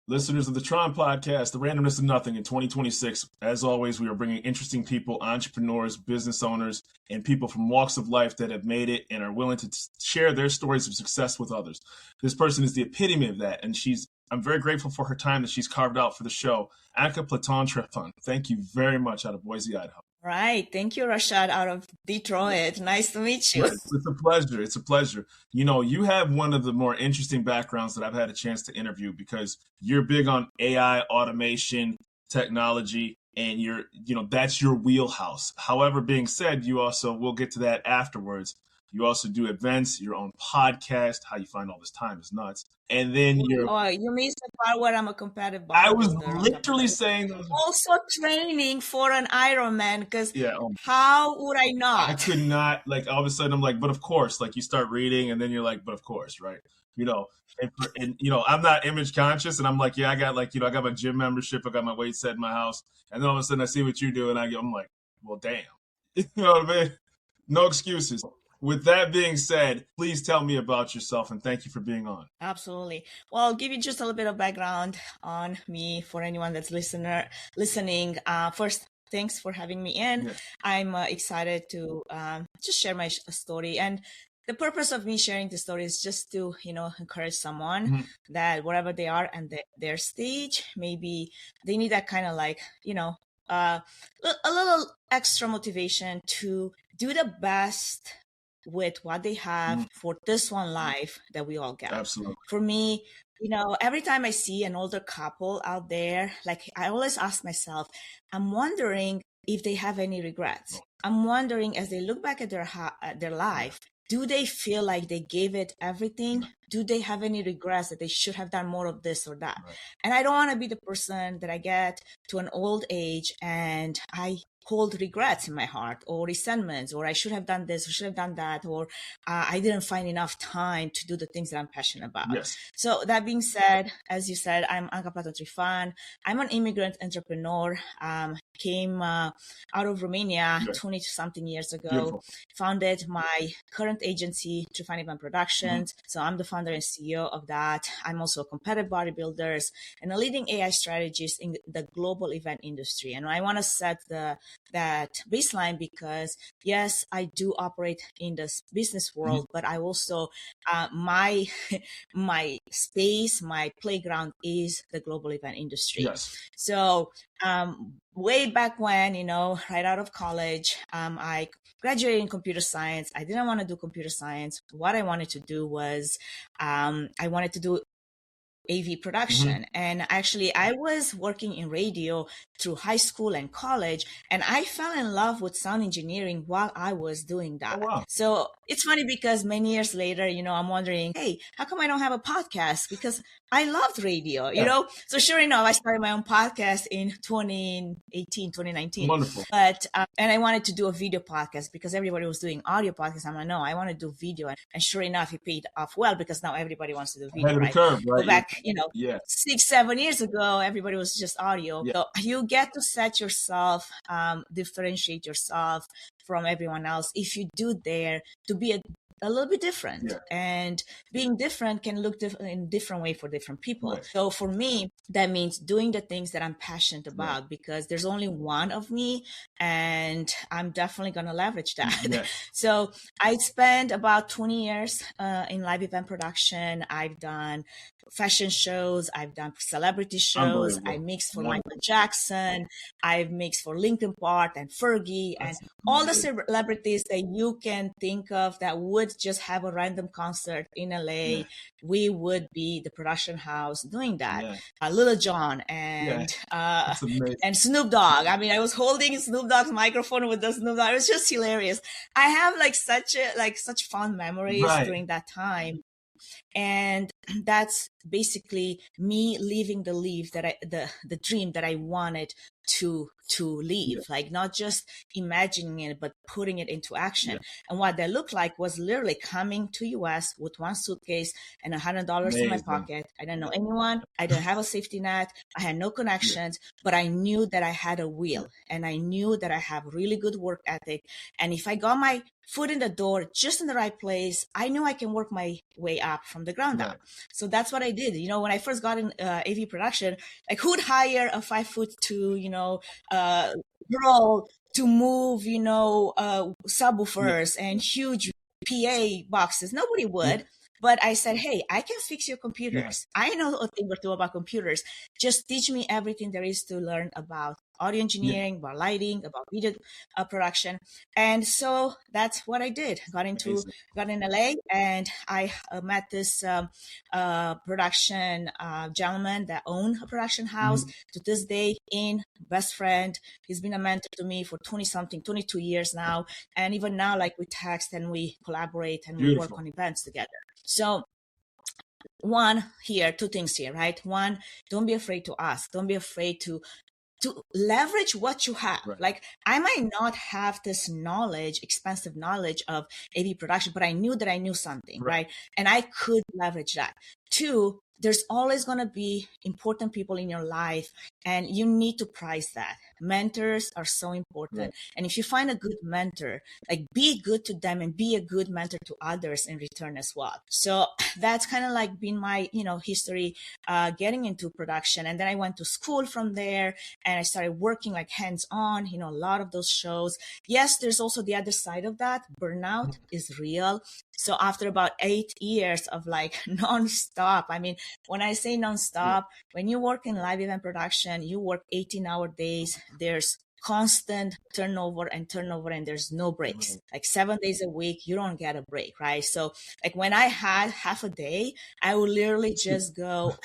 Listeners of the T.R.O.N. Podcast, the randomness of nothing in 2026. As always, we are bringing interesting people, entrepreneurs, business owners, and people from walks of life that have made it and are willing to share their stories of success with others. This person is the epitome of that, and I'm very grateful for her time that she's carved out for the show. Anca Platon Trifan, thank you very much, out of Boise, Idaho. Right. Thank you, Rashad, out of Detroit. Nice to meet you. It's a pleasure. It's a pleasure. You know, you have one of the more interesting backgrounds that I've had a chance to interview because you're big on AI, automation, technology, and that's your wheelhouse. However, being said, we'll get to that afterwards. You also do events, your own podcast. How you find all this time is nuts. And then you missed the part where I'm a competitive bodybuilder. I was literally saying also training for an Ironman because how would I not? I could not. Like all of a sudden, I'm like, but of course. Like you start reading, and then you're like, but of course, right? I'm not image conscious, and I'm like, yeah, I got I got my gym membership, I got my weight set in my house, and then all of a sudden I see what you do, and I'm like, well, damn, you know what I mean? No excuses. With that being said, please tell me about yourself and thank you for being on. Absolutely. Well, I'll give you just a little bit of background on me for anyone that's listening. First, thanks for having me in. Yes. I'm excited to just share my story. And the purpose of me sharing the story is just to, encourage someone that wherever they are and their stage, maybe they need that kind of a little extra motivation to do the best with what they have for this one life that we all get. Absolutely. For me, every time I see an older couple out there, I always ask myself, I'm wondering if they have any regrets. I'm wondering as they look back at their life, do they feel like they gave it everything? Do they have any regrets that they should have done more of this or that? Right. And I don't want to be the person that I get to an old age and I hold regrets in my heart or resentments, or I should have done this or should have done that, or I didn't find enough time to do the things that I'm passionate about. Yes. So that being said, as you said, I'm Anca Platon Trifan. I'm an immigrant entrepreneur. Came out of Romania 20-something years ago. Beautiful. Founded my current agency, Tree-Fan Events Productions. So I'm the founder and CEO of that. I'm also a competitive bodybuilder and a leading AI strategist in the global event industry. And I want to set that baseline because, yes, I do operate in this business world, but I also, my space, my playground is the global event industry. Yes. So way back when, right out of college, I graduated in computer science. I didn't want to do computer science. What I wanted to do was I wanted to do AV production. And actually, I was working in radio through high school and college, and I fell in love with sound engineering while I was doing that. Oh, wow. So it's funny because many years later, I'm wondering, hey, how come I don't have a podcast? Because I loved radio, you know? So sure enough, I started my own podcast in 2019. Wonderful. But, and I wanted to do a video podcast because everybody was doing audio podcasts. I'm like, no, I want to do video. And sure enough, it paid off well because now everybody wants to do video, right? Curve, right? Go back, 6-7 years ago, everybody was just audio. Yeah. So you get to set yourself, differentiate yourself from everyone else if you do dare to be a little bit different. And being different can look in different way for different people. Right. So for me, that means doing the things that I'm passionate about because there's only one of me and I'm definitely going to leverage that. So I spent about 20 years in live event production. I've done fashion shows. I've done celebrity shows. I mixed for Michael Jackson. I've mixed for Linkin Park and Fergie and all the celebrities that you can think of that would just have a random concert in LA. We would be the production house doing that. Little John and Snoop Dogg. I mean, I was holding Snoop Dogg's microphone with the Snoop Dogg. It was just hilarious. I have such fond memories during that time. And that's basically me living the dream that I wanted to to live, like not just imagining it, but putting it into action. And what that looked like was literally coming to US with one suitcase and $100 in my pocket. I didn't know anyone. I didn't have a safety net. I had no connections, but I knew that I had a will, and I knew that I have really good work ethic. And if I got my foot in the door just in the right place, I knew I can work my way up from the ground up. So that's what I did. You know, when I first got in AV production, like who'd hire a 5'2", you know, girl to move, you know, subwoofers and huge PA boxes? Nobody would. But I said, hey, I can fix your computers. I know a thing or two about computers. Just teach me everything there is to learn about audio engineering, about lighting, about video production. And so that's what I did. Got in LA, and I met this production gentleman that owned a production house. To this day, best friend. He's been a mentor to me for 22 years now. And even now, like we text and we collaborate and we work on events together. So two things here, right? One, don't be afraid to ask. Don't be afraid to leverage what you have. Like I might not have this knowledge, expensive knowledge of AV production, but I knew that I knew something, right? And I could leverage that. Two, there's always going to be important people in your life, and you need to prize that. Mentors are so important. And if you find a good mentor, like be good to them and be a good mentor to others in return as well. So that's kind of like been my, you know, history getting into production. And then I went to school from there, and I started working like hands-on, you know, a lot of those shows. Yes, there's also the other side of that. Burnout is real. So after about 8 years of like nonstop, I mean, when I say nonstop, when you work in live event production, you work 18-hour days. There's constant turnover, and there's no breaks. Like 7 days a week, you don't get a break, right? So like when I had half a day, I would literally just go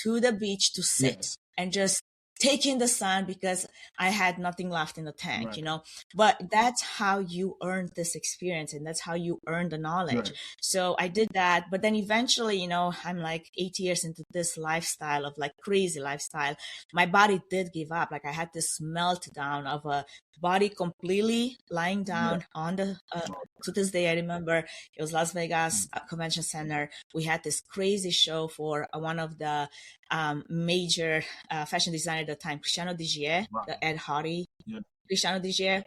to the beach to sit and just take in the sun because I had nothing left in the tank, you know. But that's how you earn this experience, and that's how you earn the knowledge. So I did that, but then eventually, you know, I'm like 8 years into this lifestyle of like crazy lifestyle. My body did give up. Like I had this meltdown of a body completely lying down on the to this day. I remember it was Las Vegas Convention Center. We had this crazy show for one of the major fashion designer at the time, Cristiano Digier, the Ed Hardy. Cristiano Digier,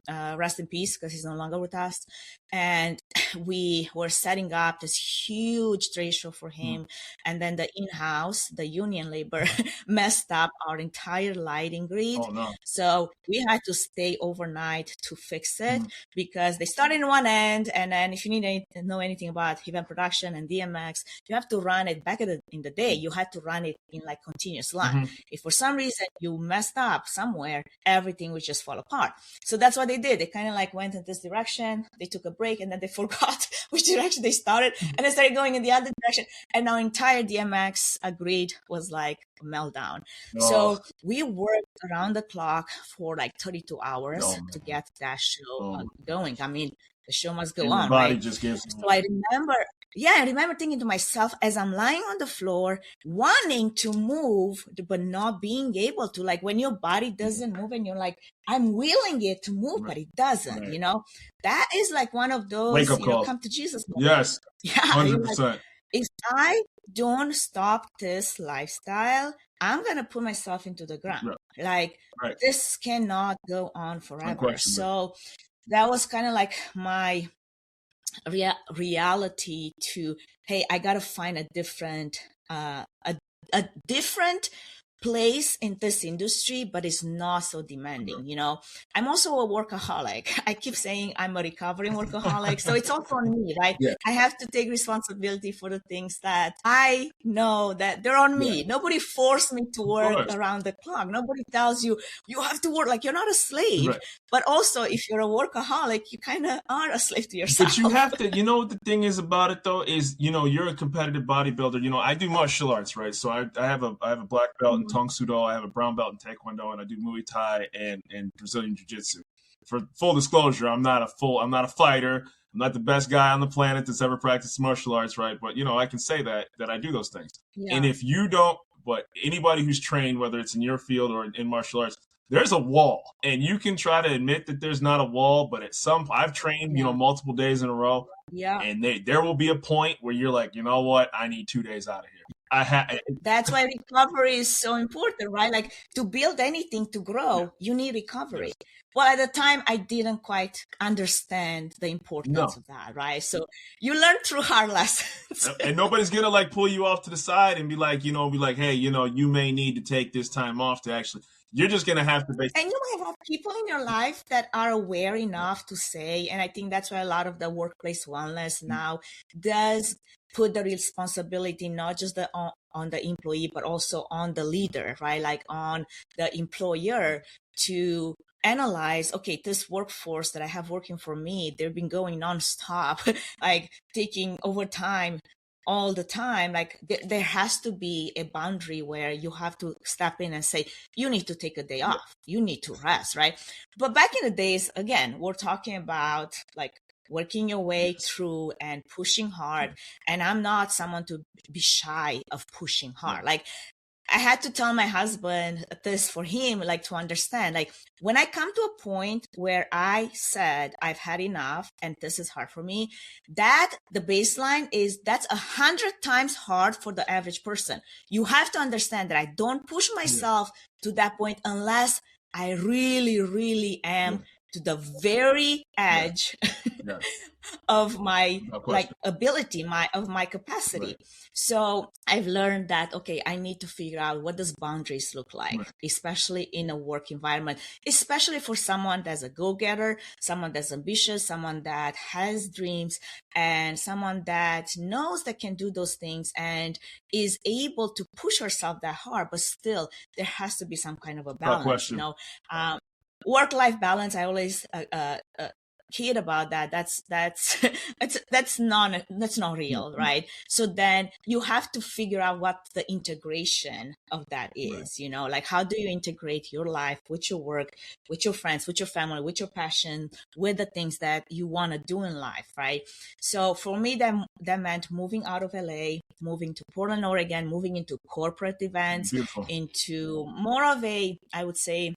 rest in peace, because he's no longer with us. And we were setting up this huge trade show for him. And then the in-house, the union labor messed up our entire lighting grid. So we had to stay overnight to fix it because they started in one end. And then if you need to know anything about event production and DMX, you have to run it back in the day. You had to run it in like continuous line. If for some reason you messed up somewhere, everything would just fall apart. So that's what they did. They kind of like went in this direction. They took a break, and then they forgot which direction they started, and they started going in the other direction. And our entire DMX grid was like a meltdown. So we worked around the clock for like 32 hours to get that show going. I mean, the show must go on, right? So I remember thinking to myself as I'm lying on the floor, wanting to move, but not being able to. Like when your body doesn't move and you're like, I'm willing it to move, but it doesn't, you know? That is like one of those, you know, come to Jesus moments. Yes, 100%. Like, if I don't stop this lifestyle, I'm going to put myself into the ground. Like this cannot go on forever. So that was kind of like my reality to, hey, I got to find a different place in this industry, but it's not so demanding. You know, I'm also a workaholic. I keep saying I'm a recovering workaholic. So it's also on me, right? I have to take responsibility for the things that I know that they're on me. Nobody forced me to work around the clock. Nobody tells you, you have to work. Like you're not a slave. But also if you're a workaholic, you kind of are a slave to yourself. But you have to, you know what the thing is about it though, is, you know, you're a competitive bodybuilder. You know, I do martial arts, right? So I have a black belt in Tong Sudo, I have a brown belt in Taekwondo, and I do Muay Thai and Brazilian Jiu-Jitsu. For full disclosure, I'm not a fighter. I'm not the best guy on the planet that's ever practiced martial arts, right? But, you know, I can say that I do those things. And if you don't, but anybody who's trained, whether it's in your field or in martial arts, there's a wall, and you can try to admit that there's not a wall, but at some, I've trained, multiple days in a row. Yeah. And there will be a point where you're like, you know what? I need 2 days out of here. That's why recovery is so important, right? Like, to build anything to grow, you need recovery. Yes. Well, at the time, I didn't quite understand the importance of that, right? So you learn through hard lessons. And nobody's going to like pull you off to the side and be like, hey, you may need to take this time off to actually, you're just going to have to basically. And you might have people in your life that are aware enough to say, and I think that's why a lot of the workplace wellness now does put the responsibility not just on the employee, but also on the leader, right? Like on the employer to analyze, okay, this workforce that I have working for me, they've been going nonstop, like taking overtime all the time. Like there has to be a boundary where you have to step in and say, you need to take a day off. You need to rest, right? But back in the days, again, we're talking about like working your way through and pushing hard. And I'm not someone to be shy of pushing hard. Like I had to tell my husband this for him, like to understand, like when I come to a point where I said I've had enough and this is hard for me, that the baseline is that's 100 times hard for the average person. You have to understand that I don't push myself to that point unless I really, really am to the very edge of my like ability, of my capacity. Right. So I've learned that, okay, I need to figure out what does boundaries look like, especially in a work environment, especially for someone that's a go-getter, someone that's ambitious, someone that has dreams, and someone that knows that can do those things and is able to push herself that hard, but still there has to be some kind of a balance, work-life balance. I always kid about that. That's not real, right? So then you have to figure out what the integration of that is, like how do you integrate your life with your work, with your friends, with your family, with your passion, with the things that you want to do in life, right? So for me, that meant moving out of LA, moving to Portland, Oregon, moving into corporate events, into more of a, I would say,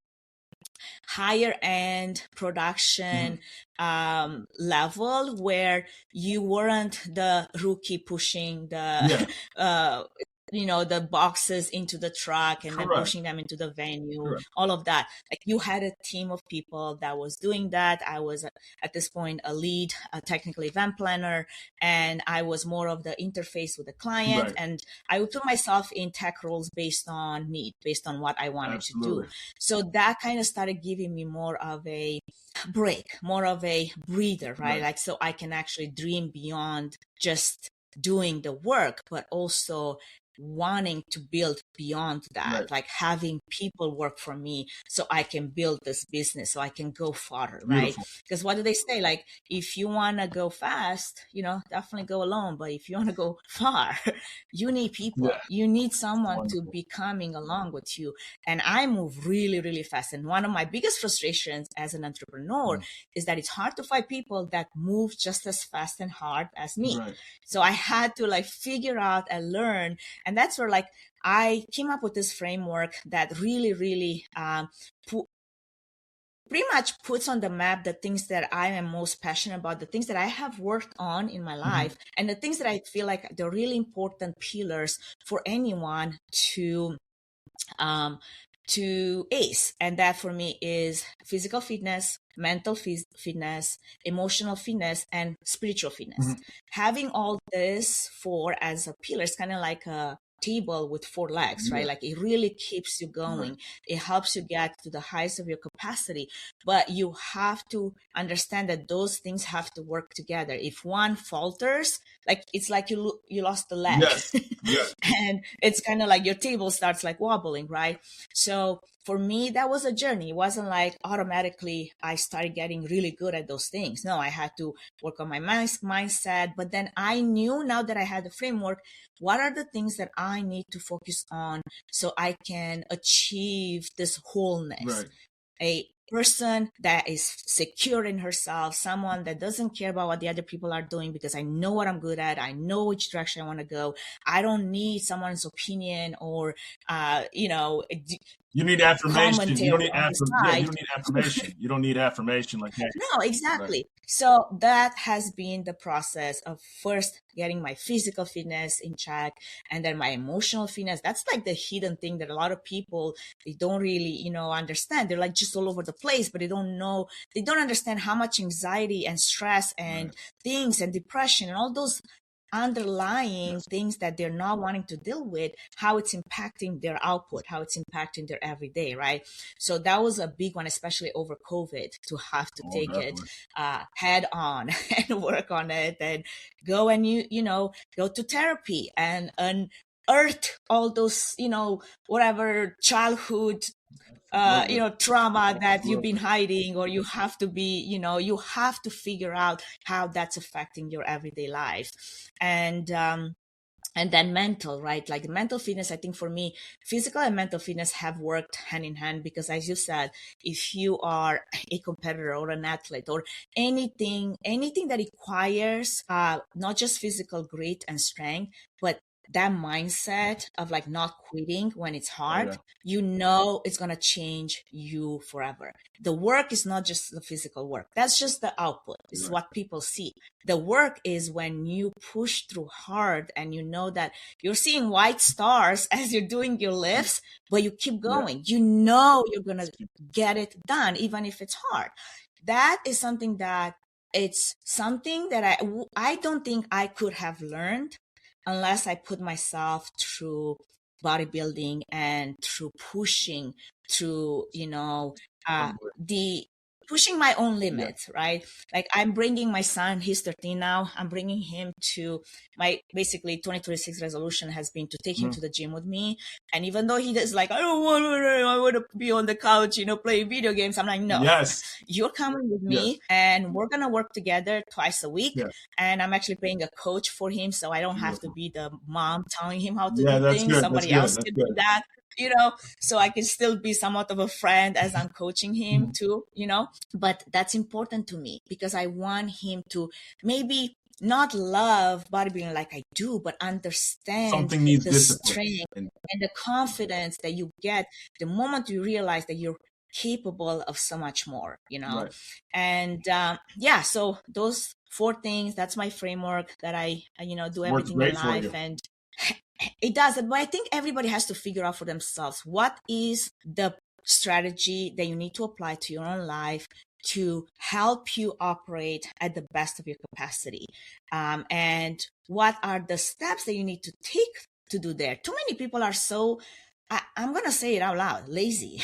higher end production level where you weren't the rookie pushing the the boxes into the truck and then pushing them into the venue, all of that. Like you had a team of people that was doing that. I was at this point a lead, a technical event planner, and I was more of the interface with the client. And I would put myself in tech roles based on need, based on what I wanted to do. So that kind of started giving me more of a break, more of a breather, right? Like, so I can actually dream beyond just doing the work, but also wanting to build beyond that, like having people work for me so I can build this business, so I can go farther, right? Because what do they say? Like, if you want to go fast, definitely go alone. But if you want to go far, you need people. You need someone to be coming along with you. And I move really, really fast. And one of my biggest frustrations as an entrepreneur is that it's hard to find people that move just as fast and hard as me. So I had to like figure out and learn. And that's where like I came up with this framework that really, really pretty much puts on the map the things that I am most passionate about, the things that I have worked on in my life, and the things that I feel like they're really important pillars for anyone to ace. And that for me is physical fitness, mental fitness, emotional fitness, and spiritual fitness. Having all this four as a pillar is kind of like a table with four legs, right? Like it really keeps you going. It helps you get to the highest of your capacity, but you have to understand that those things have to work together. If one falters, like it's like you lost the leg. And it's kind of like your table starts like wobbling, right? So for me, that was a journey. It wasn't like automatically I started getting really good at those things. No, I had to work on my mindset. But then I knew, now that I had the framework, what are the things that I need to focus on so I can achieve this wholeness? A person that is secure in herself, someone that doesn't care about what the other people are doing, because I know what I'm good at. I know which direction I want to go. I don't need someone's opinion or, You need affirmation. You don't commentary need on the Yeah, you side. don't need affirmation. You don't need affirmation like that. No, exactly. Right. So that has been the process of first getting my physical fitness in check, and then my emotional fitness. That's like the hidden thing that a lot of people, they don't really, understand. They're like just all over the place, but they don't understand how much anxiety and stress and things and depression and all those underlying things that they're not wanting to deal with, how it's impacting their output, how it's impacting their everyday, right? So that was a big one, especially over COVID, to have to take definitely. It head on and work on it, and go and go to therapy and unearth all those whatever childhood trauma that you've been hiding, or you have to be, you have to figure out how that's affecting your everyday life. And then mental, right? Like mental fitness, I think for me, physical and mental fitness have worked hand in hand, because as you said, if you are a competitor or an athlete or anything that requires not just physical grit and strength, but that mindset of like not quitting when it's hard, it's going to change you forever. The work is not just the physical work. That's just the output. It's what people see. The work is when you push through hard and you know that you're seeing white stars as you're doing your lifts, but you keep going. You know you're going to get it done, even if it's hard. That is something that I don't think I could have learned unless I put myself through bodybuilding and through pushing through, pushing my own limits, right? Like I'm bringing my son, he's 13 now. I'm bringing him to my basically 2026 resolution has been to take him to the gym with me. And even though he is like, I want to be on the couch, playing video games. I'm like, no, you're coming with me and we're going to work together twice a week. And I'm actually paying a coach for him. So I don't have to be the mom telling him how to do things. Somebody else can do that. So I can still be somewhat of a friend as I'm coaching him too, but that's important to me because I want him to maybe not love bodybuilding like I do, but understand the strength and the confidence that you get the moment you realize that you're capable of so much more, and so those 4 things, that's my framework that I do everything in life. And it does, but I think everybody has to figure out for themselves what is the strategy that you need to apply to your own life to help you operate at the best of your capacity, and what are the steps that you need to take to do there. Too many people are so, I'm going to say it out loud, lazy.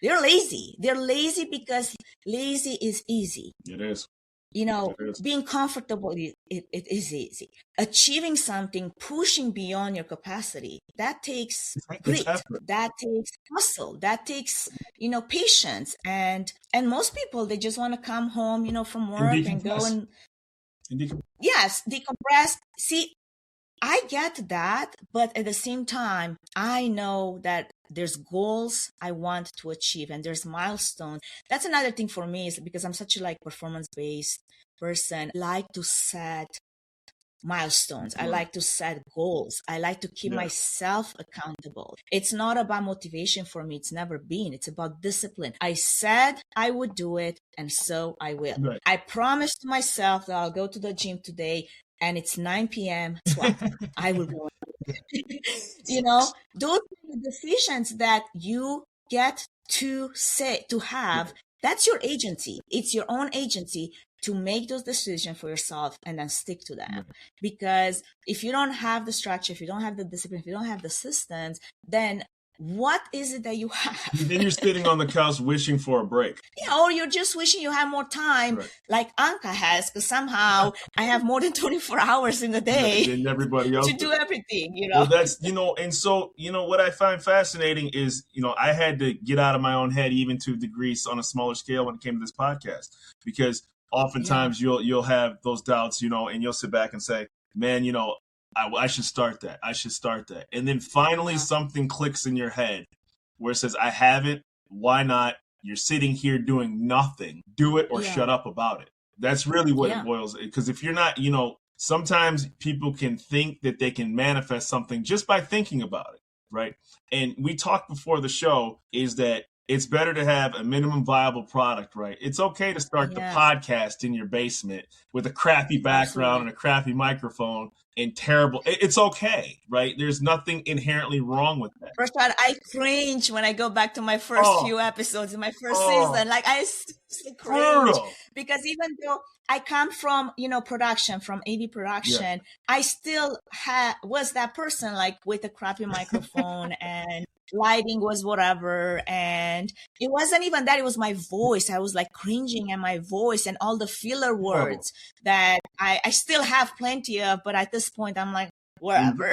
They're lazy. They're lazy because lazy is easy. It is. Being comfortable, it is easy. Achieving something, pushing beyond your capacity, that takes grit, that takes hustle, that takes, patience. And most people, they just want to come home, from work and go and decompress. See, I get that, but at the same time, I know that there's goals I want to achieve and there's milestones. That's another thing for me, is because I'm such a performance-based person. I like to set milestones. I like to set goals. I like to keep myself accountable. It's not about motivation for me. It's never been. It's about discipline. I said I would do it, and so I will. Right. I promised myself that I'll go to the gym today, and it's 9 p.m. 12. I will go. Those are the decisions that you get to have. That's your agency. It's your own agency to make those decisions for yourself and then stick to them. Because if you don't have the structure, if you don't have the discipline, if you don't have the systems, then what is it that you have? Then you're sitting on the couch wishing for a break. Yeah, or you're just wishing you have more time, like Anca has, because somehow I have more than 24 hours in a day than everybody else to do everything, Well, that's, and so, what I find fascinating is, I had to get out of my own head even to degrees on a smaller scale when it came to this podcast, because oftentimes you'll have those doubts, and you'll sit back and say, man, I should start that. I should start that. And then finally something clicks in your head where it says, I haven't. Why not? You're sitting here doing nothing. Do it or shut up about it. That's really what it boils. Because if you're not, sometimes people can think that they can manifest something just by thinking about it. right? And we talked before the show is that it's better to have a minimum viable product, right? It's okay to start the podcast in your basement with a crappy background and a crappy microphone and terrible. It's okay, right? There's nothing inherently wrong with that. First one, I cringe when I go back to my first few episodes in my first season. Like I still cringe because even though I come from, production, from AV production, I still was that person like with a crappy microphone and lighting was whatever. And it wasn't even that, it was my voice. I was like cringing at my voice and all the filler words that I still have plenty of, but at this point I'm like, whatever.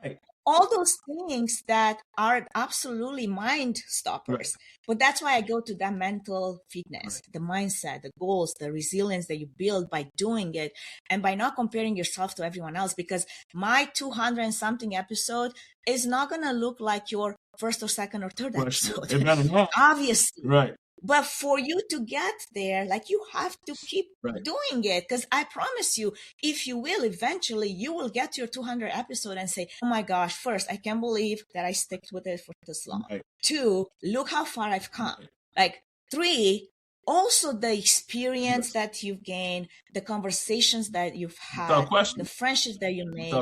Right. All those things that are absolutely mind stoppers. But that's why I go to that mental fitness, the mindset, the goals, the resilience that you build by doing it and by not comparing yourself to everyone else, because my 200 and something episode is not going to look like your first or second or third episode. Obviously. Right. But for you to get there, like you have to keep doing it. Because I promise you, if you will, eventually you will get to your 200 episode and say, oh my gosh, first, I can't believe that I stick with it for this long. 2, look how far I've come. Like 3, also the experience that you've gained, the conversations that you've had, the friendships that you made,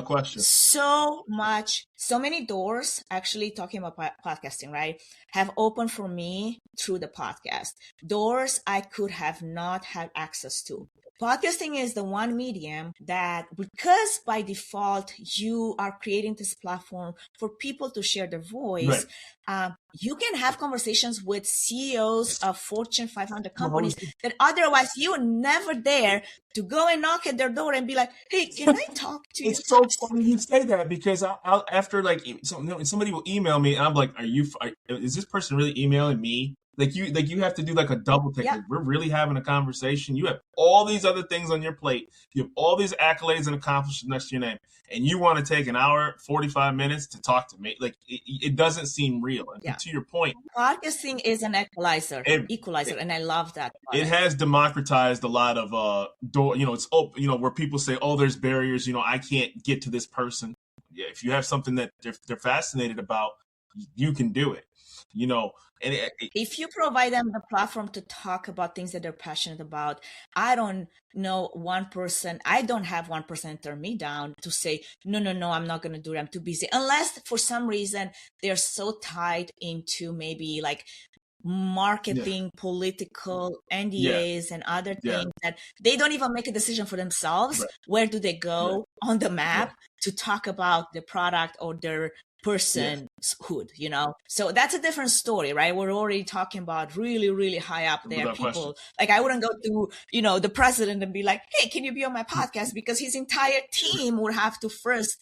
so many doors, actually talking about podcasting, right, have opened for me through the podcast. Doors I could have not had access to. Podcasting is the one medium that, because by default you are creating this platform for people to share their voice, you can have conversations with CEOs of Fortune 500 companies that otherwise you would never dare to go and knock at their door and be like, hey, can I talk to you? It's so funny you say that, because I'll after like somebody will email me and I'm like, is this person really emailing me? Like you have to do like a double take. Like, we're really having a conversation. You have all these other things on your plate. You have all these accolades and accomplishments next to your name, and you want to take an hour, 45 minutes to talk to me. Like it doesn't seem real. And to your point, podcasting is an equalizer, and I love that. It has democratized a lot of door. It's open. Where people say, "Oh, there's barriers. I can't get to this person." Yeah, if you have something that they're fascinated about, you can do it. And if you provide them the platform to talk about things that they're passionate about, I don't know one person, I don't have one person turn me down to say, no, I'm not going to do it, I'm too busy. Unless for some reason they're so tied into maybe like marketing, political NDAs and other things that they don't even make a decision for themselves. Where do they go on the map to talk about the product or their personhood, So that's a different story, right? We're already talking about really, really high up there people. Question. Like I wouldn't go to, the president and be like, hey, can you be on my podcast? Because his entire team would have to first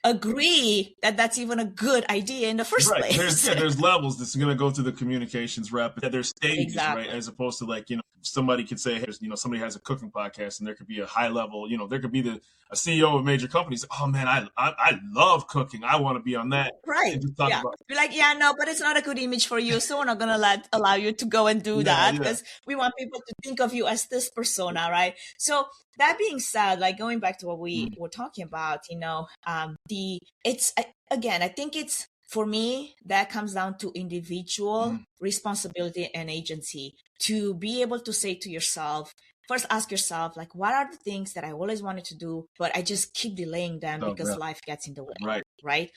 agree that that's even a good idea in the first place. There's levels that's going to go through the communications rep. There's stages, right? As opposed to like, somebody could say, hey, somebody has a cooking podcast and there could be a high level, there could be a CEO of major companies. Oh man, I love cooking. I want to be on that. Right. Be like, but it's not a good image for you. So we're not going to allow you to go and do that because we want people to think of you as this persona, right? So that being said, like going back to what we were talking about, I think it's, for me, that comes down to individual responsibility and agency to be able to say to yourself, first ask yourself, like, what are the things that I always wanted to do, but I just keep delaying them because life gets in the way, right?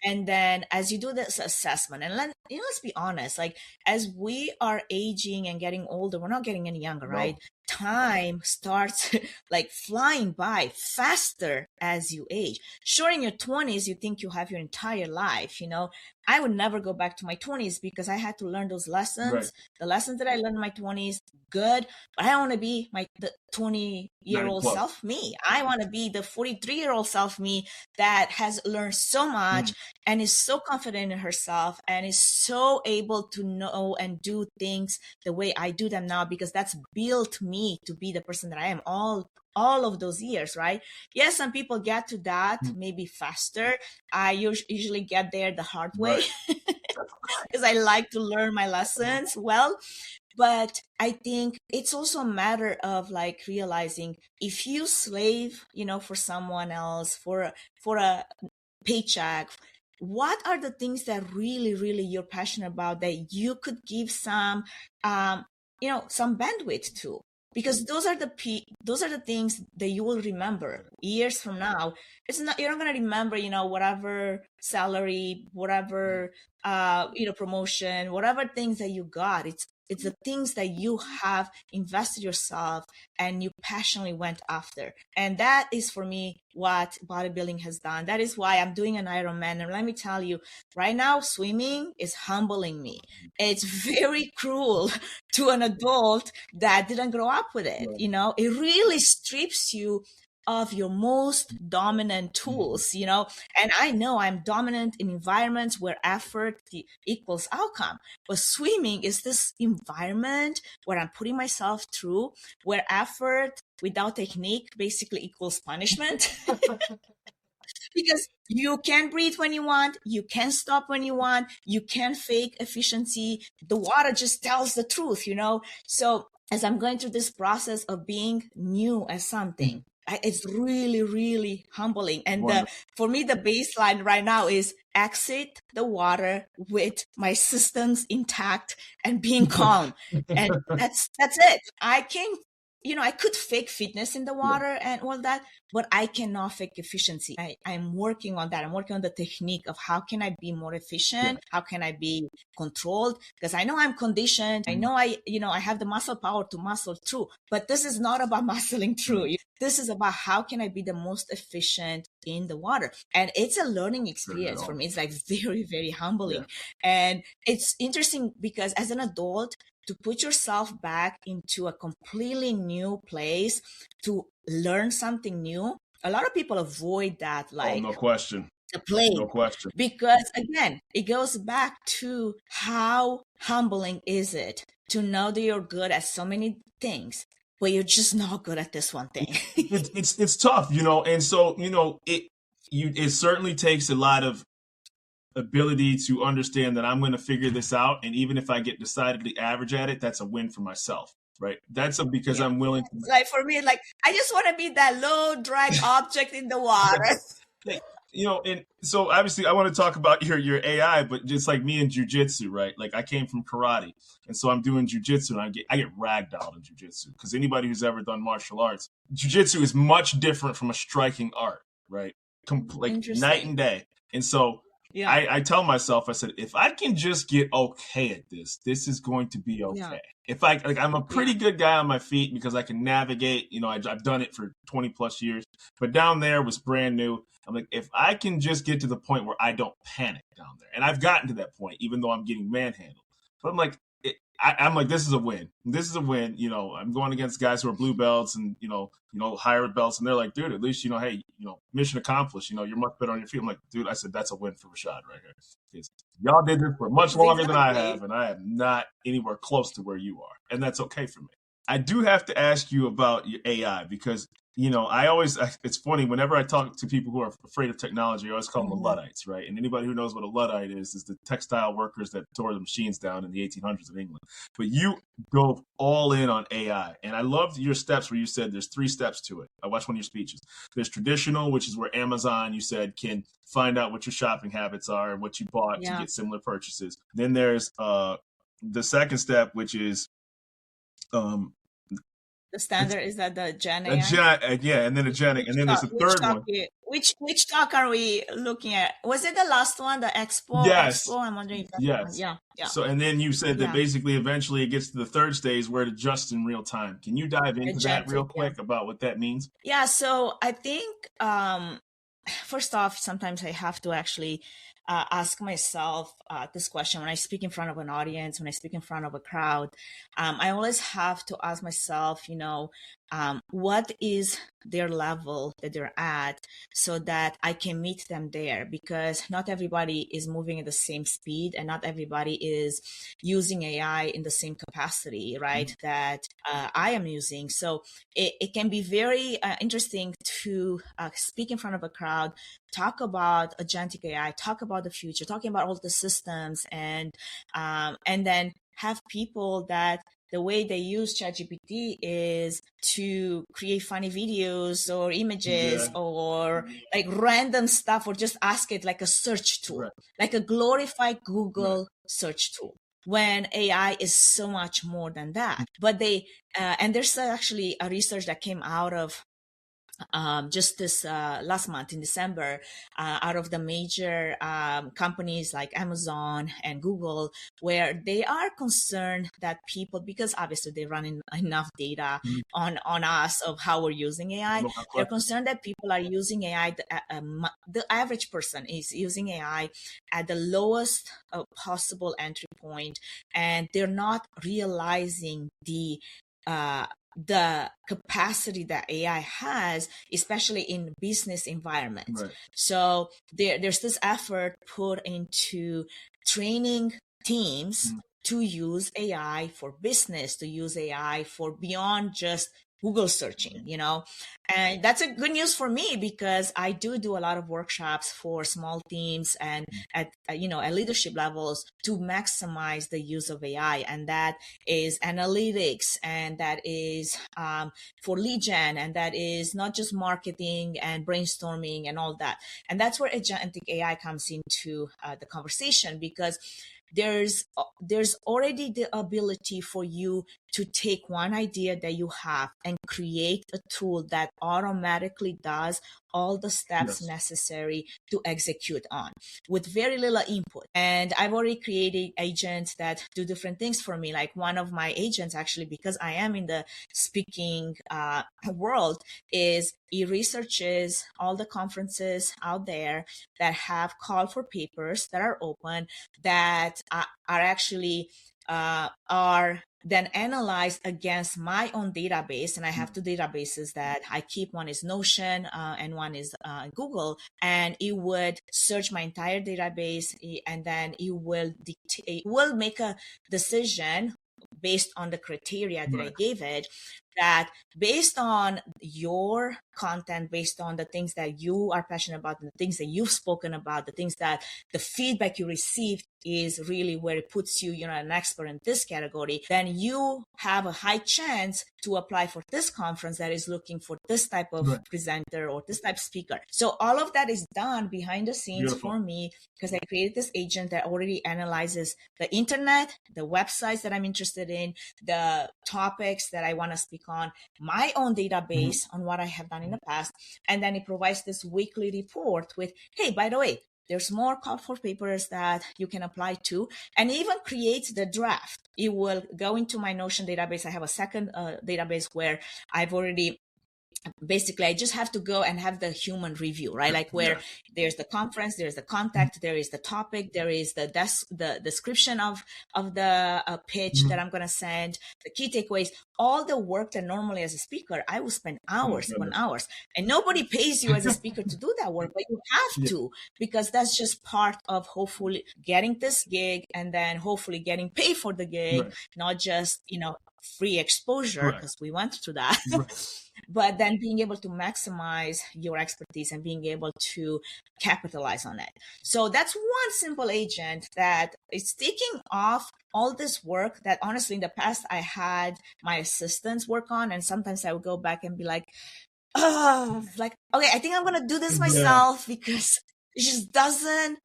And then as you do this assessment, and let's be honest, like as we are aging and getting older, we're not getting any younger, right? Time starts like flying by faster as you age. Sure, in your 20s, you think you have your entire life, I would never go back to my 20s because I had to learn those lessons. The lessons that I learned in my 20s, good, but I don't want to be the 20-year-old self me. I want to be the 43-year-old self me that has learned so much and is so confident in herself and is so able to know and do things the way I do them now, because that's built me to be the person that I am all of those years, right? Yes, some people get to that maybe faster. I usually get there the hard way because I like to learn my lessons well. But I think it's also a matter of like realizing if you slave, for someone else, for a paycheck, what are the things that really, really you're passionate about that you could give some, some bandwidth to? Because those are the things that you will remember years from now. It's not, you're not going to remember, whatever salary, whatever, promotion, whatever things that you got. It's the things that you have invested yourself and you passionately went after. And that is, for me, what bodybuilding has done. That is why I'm doing an Ironman. And let me tell you, right now, swimming is humbling me. It's very cruel to an adult that didn't grow up with it. It really strips you of your most dominant tools, and I know I'm dominant in environments where effort equals outcome, but swimming is this environment where I'm putting myself through, where effort without technique basically equals punishment. Because you can breathe when you want, you can stop when you want, you can fake efficiency. The water just tells the truth, So as I'm going through this process of being new at something, it's really, really humbling. And for me, the baseline right now is exit the water with my systems intact and being calm. And that's it. I can't, I could fake fitness in the water and all that, but I cannot fake efficiency. I'm working on that. I'm working on the technique of how can I be more efficient? How can I be controlled? Because I know I'm conditioned. I know I have the muscle power to muscle through, but this is not about muscling through. This is about how can I be the most efficient in the water? And it's a learning experience for me. It's like very, very humbling. And it's interesting because as an adult, to put yourself back into a completely new place, to learn something new. A lot of people avoid that, like, no question. The play. No question. Because again, it goes back to how humbling is it to know that you're good at so many things, but you're just not good at this one thing. It's tough, and so, it certainly takes a lot of ability to understand that I'm going to figure this out. And even if I get decidedly average at it, that's a win for myself, right? Because I'm willing to. Like for me, like, I just want to be that low drag object in the water. And so obviously I want to talk about your AI, but just like me in jujitsu, right? Like I came from karate, and so I'm doing jujitsu, and I get ragdolled in jujitsu, because anybody who's ever done martial arts, jujitsu is much different from a striking art, right? Like night and day. And so I tell myself, I said, if I can just get okay at this is going to be okay. If I'm a pretty good guy on my feet because I can navigate, I've done it for 20 plus years, but down there was brand new. I'm like, if I can just get to the point where I don't panic down there, and I've gotten to that point, even though I'm getting manhandled, but I'm like, I'm like, this is a win. This is a win. I'm going against guys who are blue belts and, higher belts. And they're like, dude, at least, hey, mission accomplished. You're much better on your feet. I'm like, dude, I said, that's a win for Rashad right here. Because y'all did this for much longer than I have. And I am not anywhere close to where you are. And that's okay for me. I do have to ask you about your AI, because it's funny, whenever I talk to people who are afraid of technology, I always call them Luddites, right? And anybody who knows what a Luddite is the textile workers that tore the machines down in the 1800s of England. But you dove all in on AI. And I loved your steps where you said there's 3 steps to it. I watched one of your speeches. There's traditional, which is where Amazon, you said, can find out what your shopping habits are and what you bought to get similar purchases. Then there's the second step, which is the standard is that the Gen AI? And then a Gen, and then there's a third one. Which talk are we looking at? Was it the last one, the Expo? Yes. Expo? I'm wondering if that's yes. Yeah. So, and then you said that basically eventually it gets to the third stage where it adjusts in real time. Can you dive into that real quick about what that means? Yeah. So I think, first off, sometimes I have to actually ask myself this question when I speak in front of an audience, when I speak in front of a crowd. I always have to ask myself, what is their level that they're at, so that I can meet them there, because not everybody is moving at the same speed, and not everybody is using AI in the same capacity, right, that I am using. So it can be very interesting to speak in front of a crowd, talk about agentic AI, talk about the future, talking about all the systems, and then have people that the way they use ChatGPT is to create funny videos or images or like random stuff, or just ask it like a search tool, like a glorified Google search tool, when AI is so much more than that. But and there's actually a research that came out of just this last month in December, out of the major companies like Amazon and Google, where they are concerned that people, because obviously they run enough data on us of how we're using AI, they're concerned that people are using AI, the average person is using AI at the lowest possible entry point, and they're not realizing the capacity that AI has, especially in business environments. So there's this effort put into training teams to use AI for business, to use AI for beyond just Google searching, and that's a good news for me, because I do a lot of workshops for small teams and at leadership levels to maximize the use of AI. And that is analytics, and that is for lead gen, and that is not just marketing and brainstorming and all that. And that's where agentic AI comes into the conversation, because there's already the ability for you to take one idea that you have and create a tool that automatically does all the steps necessary to execute on with very little input. And I've already created agents that do different things for me. Like one of my agents, actually, because I am in the speaking world, is he researches all the conferences out there that have call for papers that are open, that are actually are then analyzed against my own database. And I have two databases that I keep. One is Notion and one is Google. And it would search my entire database, and then it will make a decision based on the criteria that I gave it, that based on your content, based on the things that you are passionate about, the things that you've spoken about, the things that the feedback you received is really where it puts you, an expert in this category, then you have a high chance to apply for this conference that is looking for this type of presenter or this type of speaker. So all of that is done behind the scenes for me, because I created this agent that already analyzes the internet, the websites that I'm interested in, the topics that I want to speak on, my own database on what I have done in the past. And then it provides this weekly report with, hey, by the way, there's more call for papers that you can apply to, and even creates the draft. It will go into my Notion database. I have a second database where I've already, basically, I just have to go and have the human review, right? Like where there's the conference, there's the contact, there is the topic, there is the description of the pitch that I'm going to send, the key takeaways, all the work that normally as a speaker, I will spend hours upon hours. And nobody pays you as a speaker to do that work, but you have to, because that's just part of hopefully getting this gig, and then hopefully getting paid for the gig, not just, free exposure, because we went through that. But then being able to maximize your expertise and being able to capitalize on it. So that's one simple agent that is taking off all this work that honestly in the past I had my assistants work on. And sometimes I would go back and be like, okay, I think I'm going to do this myself because it just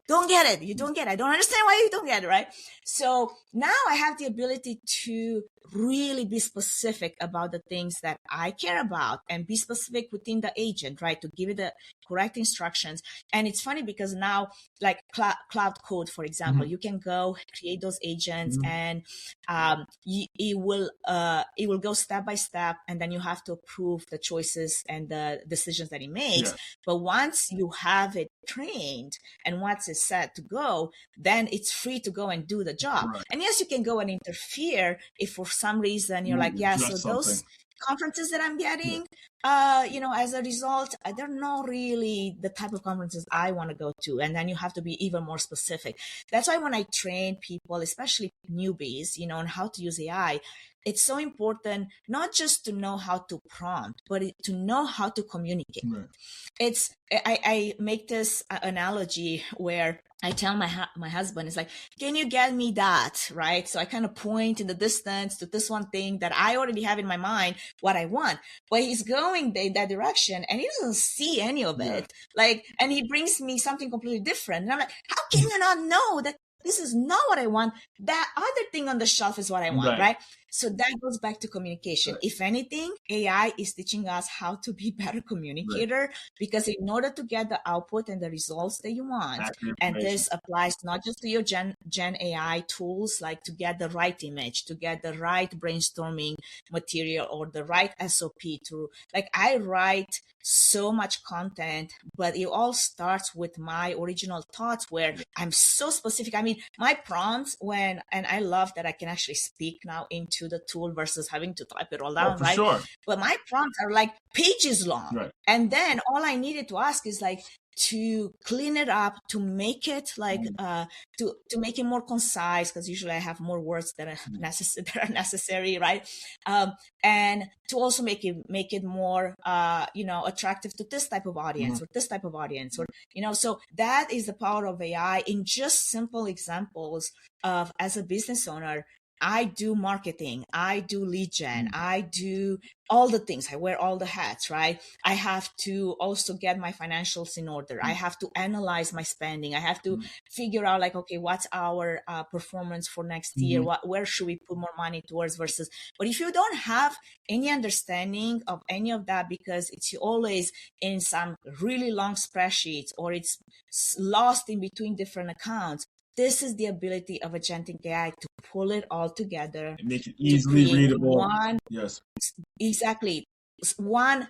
don't get it. You don't get it. I don't understand why you don't get it, right? So now I have the ability to really be specific about the things that I care about and be specific within the agent, right? To give it the correct instructions. And it's funny because now, like Cloud Code, for example, you can go create those agents and it will go step by step, and then you have to approve the choices and the decisions that it makes. But once you have it trained and once it's set to go, then it's free to go and do the job. And yes, you can go and interfere if for some reason you're like, so those conferences that I'm getting, As a result, they're not really the type of conferences I want to go to. And then you have to be even more specific. That's why when I train people, especially newbies, on how to use AI, it's so important not just to know how to prompt, but to know how to communicate. Right. I make this analogy where I tell my husband, it's like, can you get me that? Right. So I kind of point in the distance to this one thing that I already have in my mind, what I want, but he's going that direction and he doesn't see any of it. And he brings me something completely different. And I'm like, how can you not know that this is not what I want? That other thing on the shelf is what I want, right? So that goes back to communication. Right. If anything, AI is teaching us how to be better communicator, because in order to get the output and the results that you want, and this applies not just to your Gen AI tools, like to get the right image, to get the right brainstorming material or the right SOP I write so much content, but it all starts with my original thoughts where I'm so specific. I mean, my prompts and I love that I can actually speak now into the tool versus having to type it all down, right? Sure. But my prompts are like pages long. Right. And then all I needed to ask is to clean it up, to make it to make it more concise, because usually I have more words that are necessary, right? And to also make it more attractive to this type of audience or this type of audience, or so that is the power of AI in just simple examples of, as a business owner, I do marketing, I do lead gen, I do all the things. I wear all the hats, right? I have to also get my financials in order. I have to analyze my spending. I have to figure out okay, what's our performance for next year? Where should we put more money towards versus? But if you don't have any understanding of any of that, because it's always in some really long spreadsheets or it's lost in between different accounts, this is the ability of agentic AI to pull it all together and make it easily readable. Exactly. One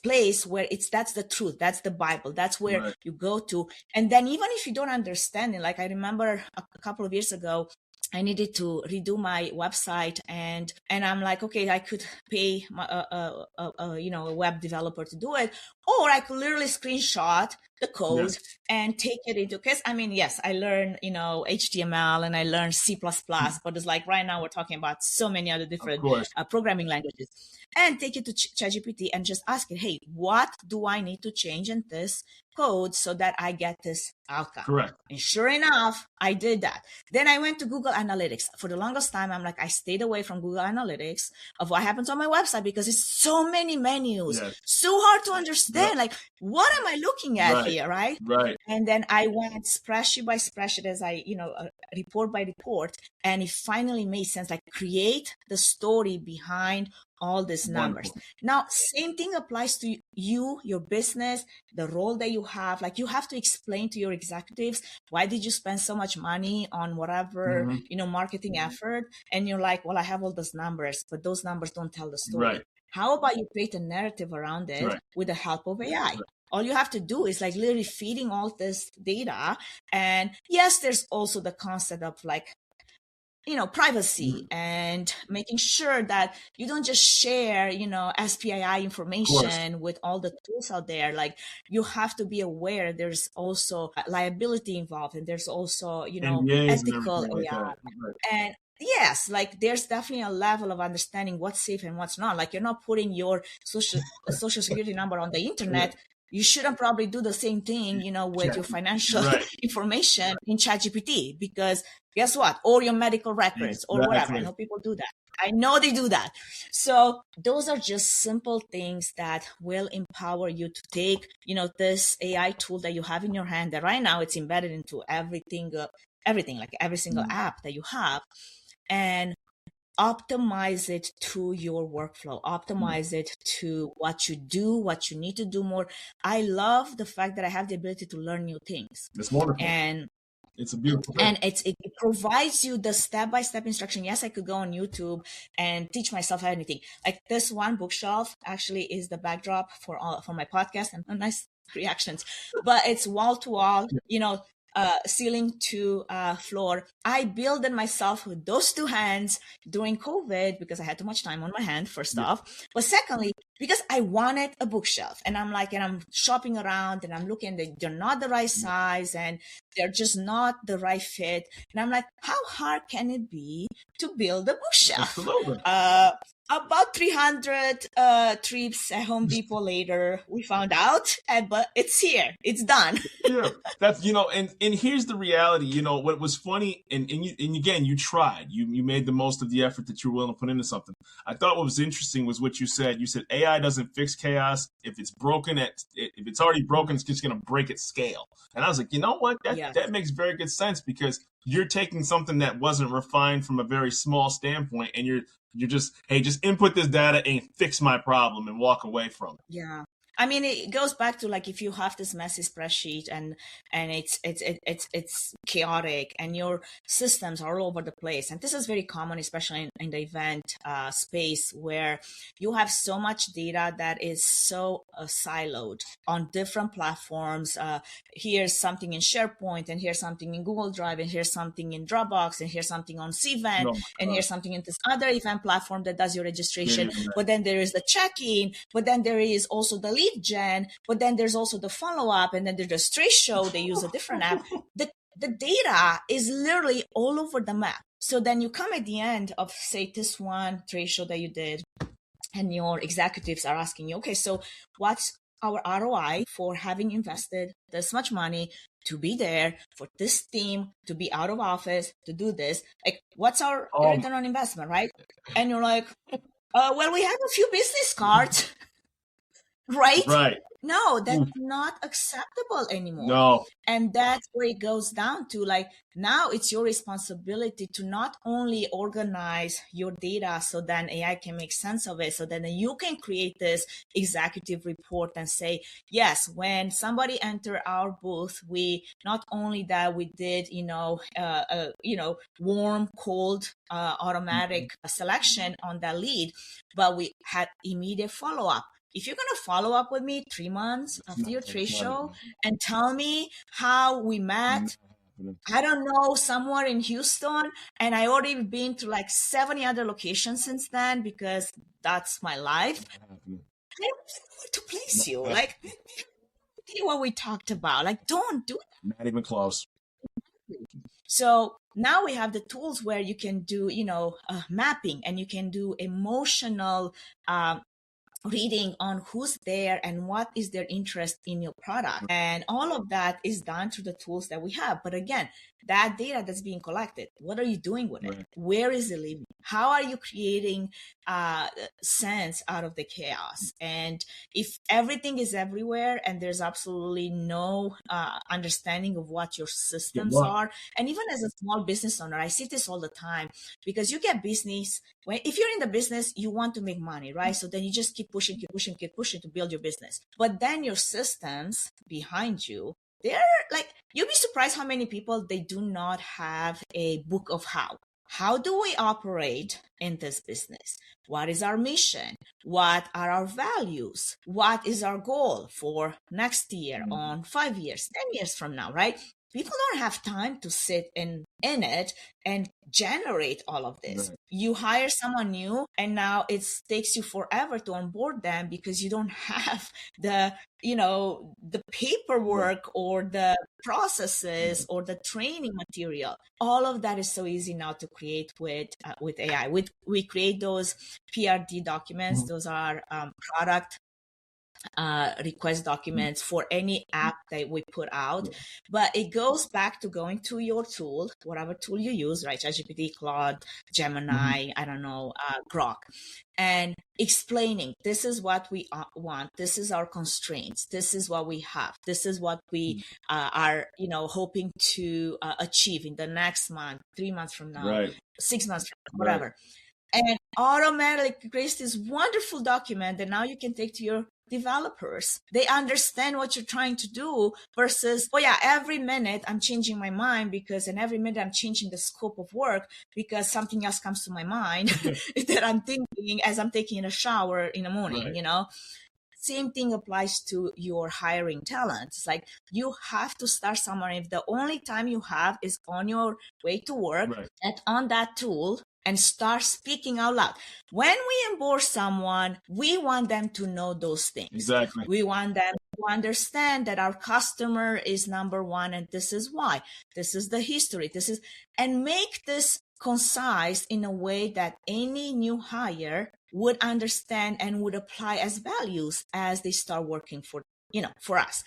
place where that's the truth, that's the Bible, that's where you go to. And then even if you don't understand it, I remember a couple of years ago, I needed to redo my website, and I'm like, okay, I could pay my, a web developer to do it, or I could literally screenshot the code and take it into, because yes, I learned, HTML and I learned C++, but it's right now we're talking about so many other different programming languages, and take it to ChatGPT and just ask it, hey, what do I need to change in this code so that I get this outcome? Correct. And sure enough, I did that. Then I went to Google Analytics. For the longest time, I stayed away from Google Analytics of what happens on my website, because it's so many menus, so hard to understand. What am I looking at here, right? Right. And then I went spreadsheet by spreadsheet as I, report by report, and it finally made sense. Create the story behind all these numbers. Now, same thing applies to you, your business, the role that you have. You have to explain to your executives, why did you spend so much money on whatever, marketing effort? And you're like, well, I have all those numbers, but those numbers don't tell the story. Right. How about you create a narrative around it with the help of AI? All you have to do is literally feeding all this data. And yes, there's also the concept of privacy and making sure that you don't just share, SPII information with all the tools out there. You have to be aware there's also liability involved, and there's also, ethical AI. And yes, there's definitely a level of understanding what's safe and what's not. You're not putting your social security number on the internet. You shouldn't probably do the same thing, with your financial information in ChatGPT, because guess what? Or your medical records or whatever. I know people do that. I know they do that. So those are just simple things that will empower you to take, this AI tool that you have in your hand, that right now it's embedded into everything, every single app that you have, and optimize it to your workflow, optimize it to what you do, what you need to do more. I love the fact that I have the ability to learn new things. It's wonderful. And it's a beautiful thing. And it provides you the step-by-step instruction. Yes, I could go on YouTube and teach myself anything. This one bookshelf actually is the backdrop for my podcast, and nice reactions, but it's wall to wall, ceiling to floor. I built it myself with those two hands during COVID because I had too much time on my hand, first off. But secondly, because I wanted a bookshelf, and I'm shopping around and I'm looking, they're not the right size and they're just not the right fit. And I'm like, how hard can it be to build a bookshelf? Absolutely. About 300 trips at Home Depot later, we found out, but it's here. It's done. Yeah, that's, and here's the reality. What was funny, and again, you tried. You made the most of the effort that you were willing to put into something. I thought what was interesting was what you said. You said AI doesn't fix chaos. If it's broken, if it's already broken, it's just going to break its scale. And I was like, you know what? That makes very good sense, because you're taking something that wasn't refined from a very small standpoint, and you're just, hey, just input this data and fix my problem and walk away from it. Yeah. I mean, it goes back to, like, if you have this messy spreadsheet and it's chaotic and your systems are all over the place. And this is very common, especially in the event space, where you have so much data that is so siloed on different platforms. Here's something in SharePoint, and here's something in Google Drive, and here's something in Dropbox, and here's something on Cvent, and here's something in this other event platform that does your registration. But then there is the check-in, but then there is also the lead gen, but then there's also the follow-up, and then there's the straight show. They use a different app. The data is literally all over the map. So then you come at the end of, say, this one trade show that you did, and your executives are asking you, okay, so what's our ROI for having invested this much money to be there, for this team to be out of office, to do this? Like, what's our return on investment, right? And you're like, well, we have a few business cards. Right? No, that's not acceptable anymore. No. And that's where it goes down to, like, now it's your responsibility to not only organize your data so then AI can make sense of it, so then you can create this executive report and say, yes, when somebody enter our booth, we not only that we did, warm, cold, automatic selection on that lead, but we had immediate follow-up. If you're going to follow up with me 3 months after your trade show and tell me how we met, I don't know, somewhere in Houston, and I already been to like 70 other locations since then because that's my life, I don't know where to place you. Like, what we talked about, like, don't do that. Not even close. So now we have the tools where you can do, mapping, and you can do emotional reading on who's there and what is their interest in your product. And all of that is done through the tools that we have. But again, that data that's being collected, what are you doing with it? Where is it living? How are you creating sense out of the chaos? And if everything is everywhere and there's absolutely no understanding of what your systems are, and even as a small business owner, I see this all the time, because you get business, if you're in the business, you want to make money, right? So then you just keep pushing to build your business. But then your systems behind you, they're like, you'll be surprised how many people, they do not have a book of how. How do we operate in this business? What is our mission? What are our values? What is our goal for next year, on 5 years, 10 years from now, right? People don't have time to sit in it and generate all of this. You hire someone new, and now it takes you forever to onboard them because you don't have the paperwork or the processes or the training material. All of that is so easy now to create with AI. We create those PRD documents. Those are product request documents for any app that we put out. But it goes back to going to your tool, whatever tool you use, right? ChatGPT, Claude, Gemini, I don't know, Grok, and explaining, this is what we want. This is our constraints. This is what we have. This is what we are, hoping to achieve in the next month, 3 months from now, 6 months from now, whatever. And automatically creates this wonderful document that now you can take to your developers. They understand what you're trying to do versus, every minute I'm changing my mind and every minute I'm changing the scope of work because something else comes to my mind that I'm thinking as I'm taking a shower in the morning, Same thing applies to your hiring talent. It's like you have to start somewhere. If the only time you have is on your way to work, and on that tool, and start speaking out loud. When we onboard someone, we want them to know those things. Exactly. We want them to understand that our customer is number one, and this is why. This is the history. And make this concise in a way that any new hire would understand and would apply as values as they start working for us.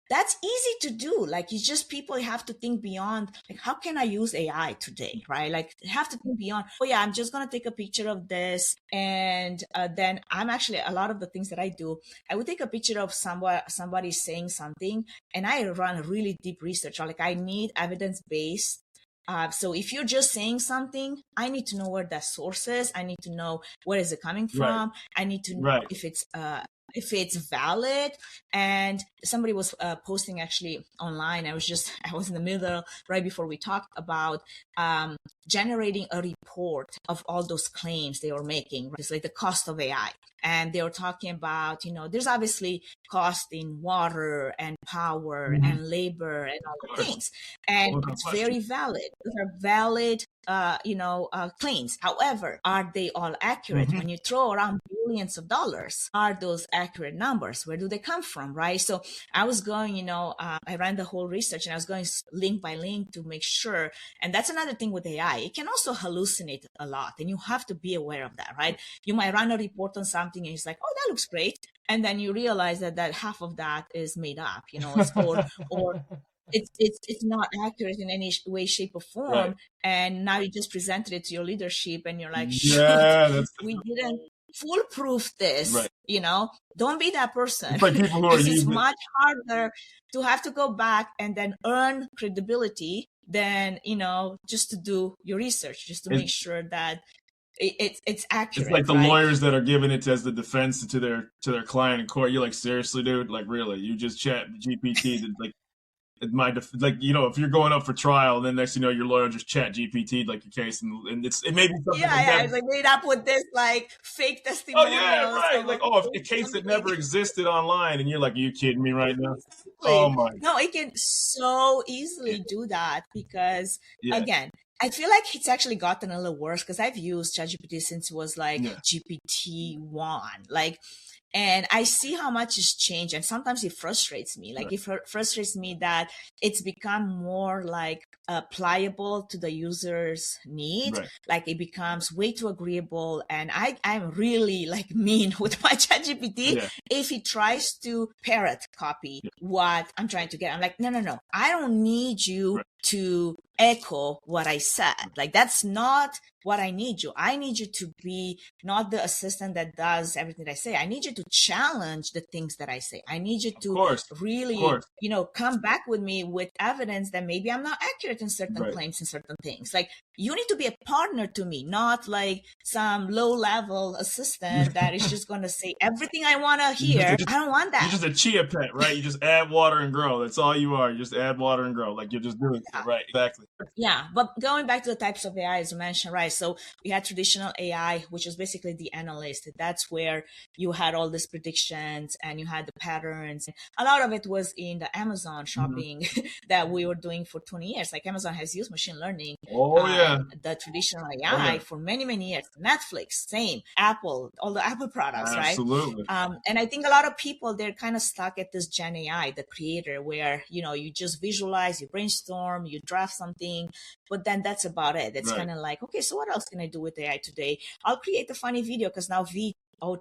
That's easy to do. Like, it's just people have to think beyond, like, how can I use AI today, right? Like, have to think beyond, oh yeah, I'm just going to take a picture of this. And then I'm actually, a lot of the things that I do, I would take a picture of somebody saying something, and I run a really deep research. Like, I need evidence-based. So if you're just saying something, I need to know where that source is. I need to know where is it coming from. I need to know if it's valid. And somebody was posting actually online. I was in the middle right before we talked about generating a report of all those claims they were making. It's like the cost of AI. And they were talking about, there's obviously cost in water and power and labor and all the things. And it's very valid. Those are valid claims. However, are they all accurate? When you throw around billions of dollars, are those accurate numbers? Where do they come from, right? So I was going, I ran the whole research, and I was going link by link to make sure. And that's another thing with AI. It can also hallucinate a lot, and you have to be aware of that, right? You might run a report on something, and it's like, oh, that looks great. And then you realize that half of that is made up, or it's not accurate in any way, shape, or form. And now you just presented it to your leadership, and you're like, we didn't foolproof this. Don't be that person. It's much harder to have to go back and then earn credibility than just to do your research, just to make sure that it's accurate. It's like the lawyers that are giving it as the defense to their client in court. You're like, seriously, dude? Like, really? You just chat GPT like, if you're going up for trial, and then next thing you know, your lawyer just chat GPT like your case, and it may be something it's like made up with this like fake testimonials. Oh yeah, right. Like, a case that never existed online, and you're like, are you kidding me right now? Exactly. Oh my! No, it can so easily do that because again, I feel like it's actually gotten a little worse because I've used ChatGPT since it was like GPT-1, and I see how much it's changed. And sometimes it frustrates me. Like, it frustrates me that it's become more like pliable to the user's need. Like, it becomes way too agreeable. And I'm really like mean with my ChatGPT. If it tries to parrot copy what I'm trying to get, I'm like, no. I don't need you to echo what I said. Like, that's not what I need you. I need you to be not the assistant that does everything I say. I need you to challenge the things that I say. I need you to really, come back with me with evidence that maybe I'm not accurate in certain claims and certain things. Like, you need to be a partner to me, not like some low-level assistant that is just going to say everything I want to hear. I don't want that. You're just a chia pet, right? You just add water and grow. That's all you are. You just add water and grow. Like, you're just doing it. Right, exactly. Yeah, but going back to the types of AI, as you mentioned, right? So we had traditional AI, which is basically the analyst. That's where you had all these predictions and you had the patterns. A lot of it was in the Amazon shopping that we were doing for 20 years. Like, Amazon has used machine learning. The traditional AI for many, many years. Netflix, same. Apple, all the Apple products, Absolutely. right? And I think a lot of people, they're kind of stuck at this Gen AI, the creator, where, you just visualize, you brainstorm, you draft something, but then that's about it. It's kind of like, okay, so what else can I do with AI today? I'll create a funny video because now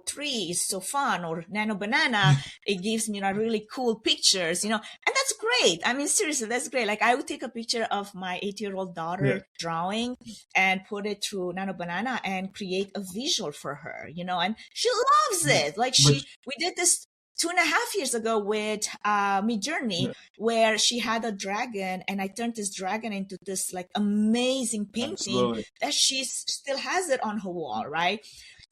Tree is so fun, or Nano Banana, it gives me really cool pictures, and that's great. I mean, seriously, that's great. Like, I would take a picture of my 8-year-old daughter drawing and put it through Nano Banana and create a visual for her, and she loves it. Like, we did this 2.5 years ago with Midjourney, where she had a dragon, and I turned this dragon into this like amazing painting that she still has it on her wall, right?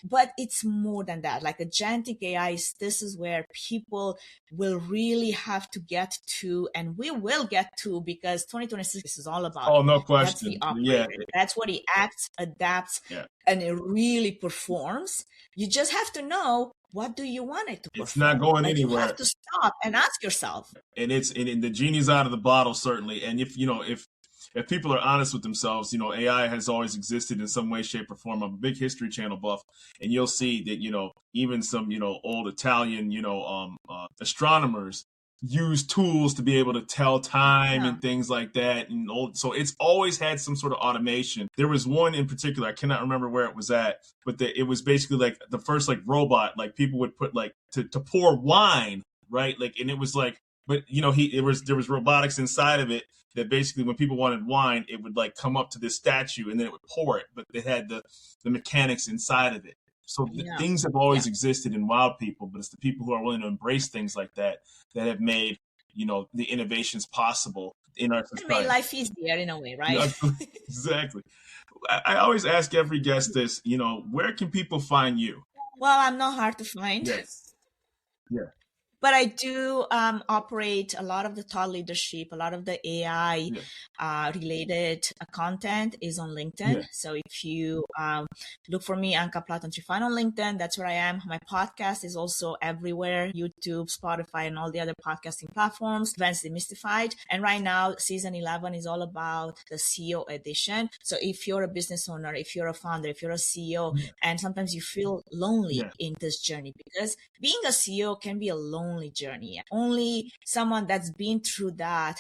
But it's more than that. Like, agentic AI, this is where people will really have to get to, and we will get to, because 2026 is all about. Oh, no question. That's the operator. That's what he acts, adapts, and it really performs. You just have to know what do you want it to perform? It's not going like anywhere. You have to stop and ask yourself. And the genie's out of the bottle, certainly. And if people are honest with themselves, AI has always existed in some way, shape, or form. I'm a big History Channel buff, and you'll see that, even some, old Italian, astronomers use tools to be able to tell time and things like that. So it's always had some sort of automation. There was one in particular, I cannot remember where it was at, but it was basically like the first like robot, like people would put like to pour wine, right? Like, and it was like, but there was robotics inside of it that basically when people wanted wine, it would like come up to this statue and then it would pour it, but it had the mechanics inside of it. So things have always existed in wild people, but it's the people who are willing to embrace things like that have made, the innovations possible in our society. It made life easier in a way, right? Exactly. I always ask every guest this, where can people find you? Well, I'm not hard to find. Yes. Yeah. But I do operate a lot of the thought leadership, a lot of the AI related content is on LinkedIn. Yeah. So if you look for me, Anca Platon Trifan on LinkedIn, that's where I am. My podcast is also everywhere, YouTube, Spotify, and all the other podcasting platforms, Events Demystified. And right now, season 11 is all about the CEO edition. So if you're a business owner, if you're a founder, if you're a CEO, and sometimes you feel lonely in this journey, because being a CEO can be a lonely journey. Only someone that's been through that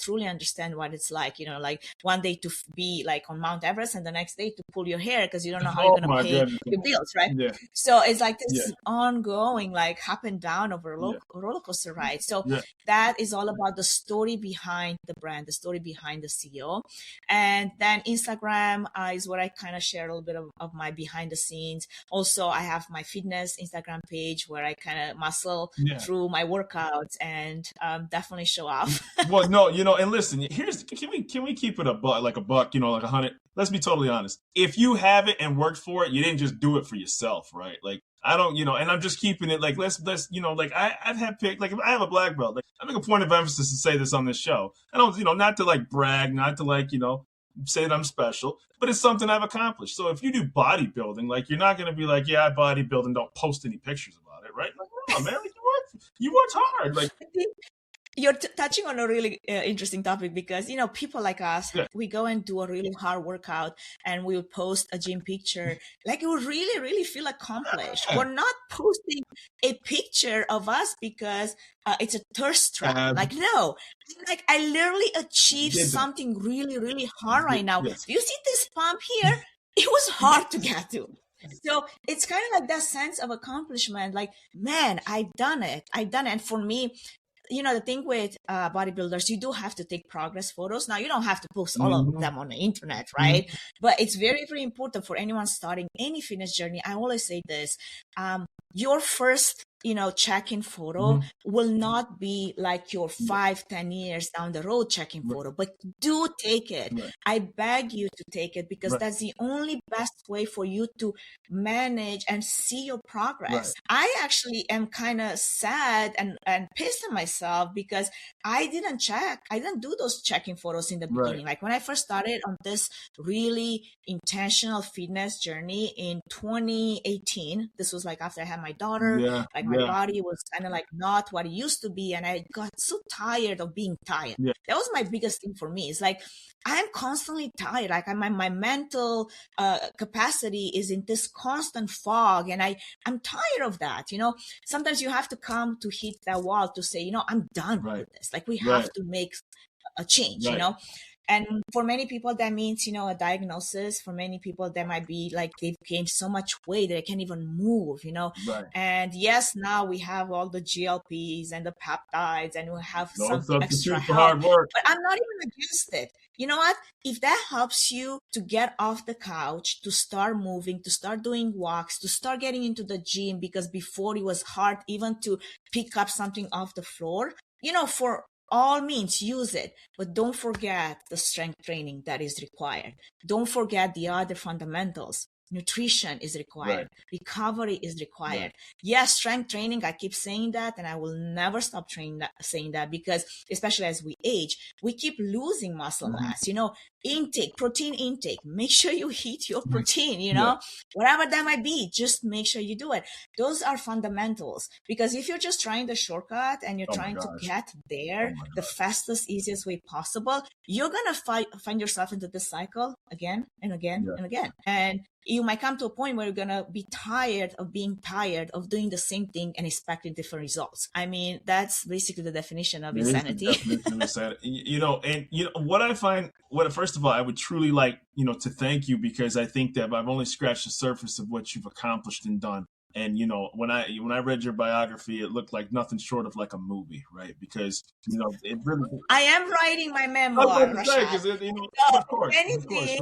truly understand what it's like, like one day to be like on Mount Everest and the next day to pull your hair because you don't know how you're going to pay your bills, right? Yeah. So it's like this ongoing, like up and down over a roller coaster ride. So that is all about the story behind the brand, the story behind the CEO. And then Instagram is where I kind of share a little bit of my behind the scenes. Also, I have my fitness Instagram page where I kind of muscle through my workouts and definitely show off. Well, no, and listen, can we keep it a buck, like 100? Let's be totally honest. If you have it and worked for it, you didn't just do it for yourself, right? Like I don't, and I'm just keeping it like let's like I've had picked, like if I have a black belt, like I make a point of emphasis to say this on this show. I don't, not to like brag, not to like, say that I'm special, but it's something I've accomplished. So if you do bodybuilding, like you're not going to be like, I bodybuild and don't post any pictures about it, right? Like, no, man, like, you worked hard. Like you're touching on a really interesting topic because, people like us, we go and do a really hard workout and we'll post a gym picture. Like it would really, really feel accomplished. We're not posting a picture of us because it's a thirst trap. Like, no, like I literally achieved something really, really hard right now. Do you see this pump here? It was hard to get to. So it's kind of like that sense of accomplishment. Like, man, I've done it. And for me, the thing with bodybuilders, you do have to take progress photos. Now, you don't have to post all of them on the internet, right? But it's very, very important for anyone starting any fitness journey. I always say this, your first, check-in photo will not be like your 5-10 years down the road check-in photo, but do take it. I beg you to take it because that's the only best way for you to manage and see your progress. I actually am kind of sad and pissed at myself because I didn't do those check-in photos in the beginning. Like when I first started on this really intentional fitness journey in 2018, this was like after I had my daughter, like my body was kind of like not what it used to be. And I got so tired of being tired. That was my biggest thing for me. It's like, I'm constantly tired. Like my mental capacity is in this constant fog. And I'm tired of that. Sometimes you have to come to hit that wall to say, I'm done with this. Like we have to make a change, And for many people, that means, a diagnosis. For many people, that might be like they've gained so much weight that they can't even move, And yes, now we have all the GLPs and the peptides and we have some extra help. Hard work. But I'm not even against it. You know what? If that helps you to get off the couch, to start moving, to start doing walks, to start getting into the gym, because before it was hard even to pick up something off the floor, for all means, use it, but don't forget the strength training that is required. Don't forget the other fundamentals. Nutrition is required. Recovery is required. Yes, strength training, I keep saying that, and I will never stop saying that because especially as we age, we keep losing muscle mass. protein intake. Make sure you eat your protein, you know, whatever that might be, just make sure you do it. Those are fundamentals, because if you're just trying the shortcut and you're trying to get there the fastest, easiest way possible, you're going to find yourself into this cycle again and again and again. And you might come to a point where you're going to be tired of being tired of doing the same thing and expecting different results. I mean, that's basically the definition of insanity. You know, and you know what I find, first of all, I would truly like, you know, to thank you, because I think that I've only scratched the surface of what you've accomplished and done. And, you know, when I read your biography, it looked like nothing short of like a movie, right? Because, you know, it really... I am writing my memoir, Rashad. You know, of course,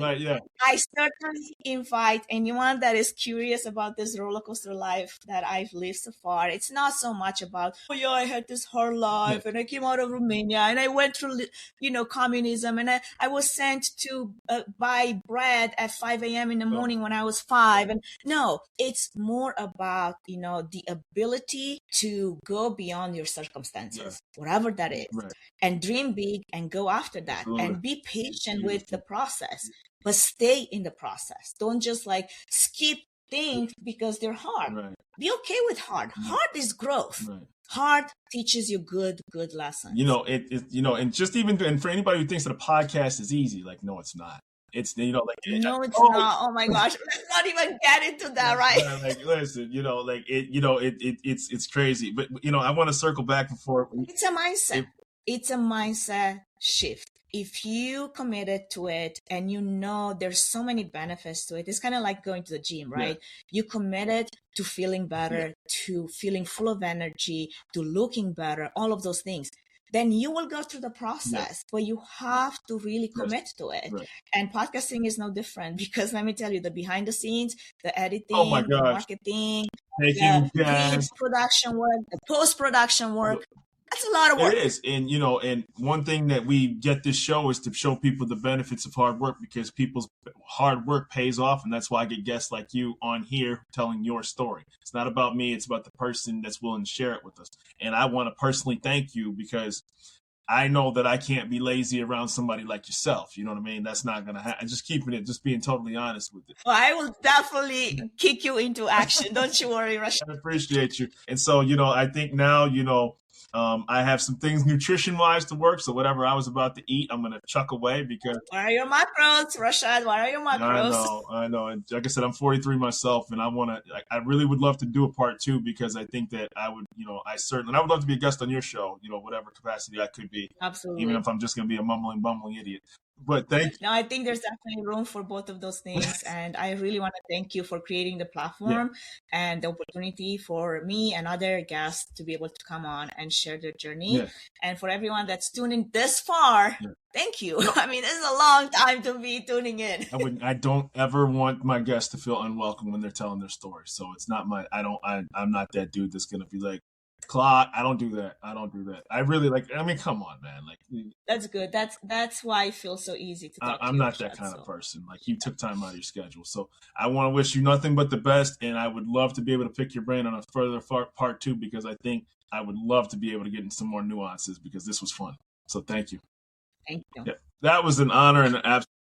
right, yeah. I certainly invite anyone that is curious about this roller coaster life that I've lived so far. It's not so much about, oh yeah, I had this hard life and I came out of Romania and I went through, you know, communism, and I was sent to buy bread at 5 a.m. in the morning when I was 5. And no, it's more about, you know, the ability to go beyond your circumstances, whatever that is, and dream big and go after that, and be patient with the process, but stay in the process. Don't just like skip things because they're hard. Be okay with hard. Hard is growth. Hard teaches you good lessons. You know, you know, and just even, and for anybody who thinks that a podcast is easy, like, no, it's not. It's, you know, like, no, it's not. Oh my gosh, let's not even get into that, right? Like, listen, you know, like it, you know, it's crazy, but you know, I want to circle back before. It's a mindset. It's a mindset shift. If you committed to it and you know there's so many benefits to it, it's kind of like going to the gym, right? You committed to feeling better, to feeling full of energy, to looking better, all of those things. Then you will go through the process, but you have to really commit to it. And podcasting is no different, because let me tell you, the behind the scenes, the editing, the marketing, the pre-production work, the post-production work, that's a lot of work. It is. And, you know, and one thing that we get this show is to show people the benefits of hard work, because people's hard work pays off. And that's why I get guests like you on here telling your story. It's not about me. It's about the person that's willing to share it with us. And I want to personally thank you, because I know that I can't be lazy around somebody like yourself. You know what I mean? That's not going to happen. Just being totally honest with it. Well, I will definitely kick you into action. Don't you worry, Rashad. I appreciate you. And so, you know, I think now, you know, I have some things nutrition-wise to work, so whatever I was about to eat, I'm going to chuck away, because... What are your macros, Rashad? What are your macros? I know. And like I said, I'm 43 myself, and I really would love to do a part 2, because I think that I would, you know, I would love to be a guest on your show, you know, whatever capacity I could be. Absolutely. Even if I'm just going to be a bumbling idiot. But thank you. No, I think there's definitely room for both of those things. And I really want to thank you for creating the platform and the opportunity for me and other guests to be able to come on and share their journey. And for everyone that's tuning this far, thank you. I mean, this is a long time to be tuning in. I don't ever want my guests to feel unwelcome when they're telling their story. So it's not I'm not that dude that's going to be like, clock. I don't do that. I really come on, man. Like, that's good. That's why it feels so easy to talk I'm not that kind of person. Like, you took time out of your schedule. So I want to wish you nothing but the best. And I would love to be able to pick your brain on a further part 2, because I think I would love to be able to get into some more nuances, because this was fun. So thank you. Thank you. Yeah, that was an honor and an absolute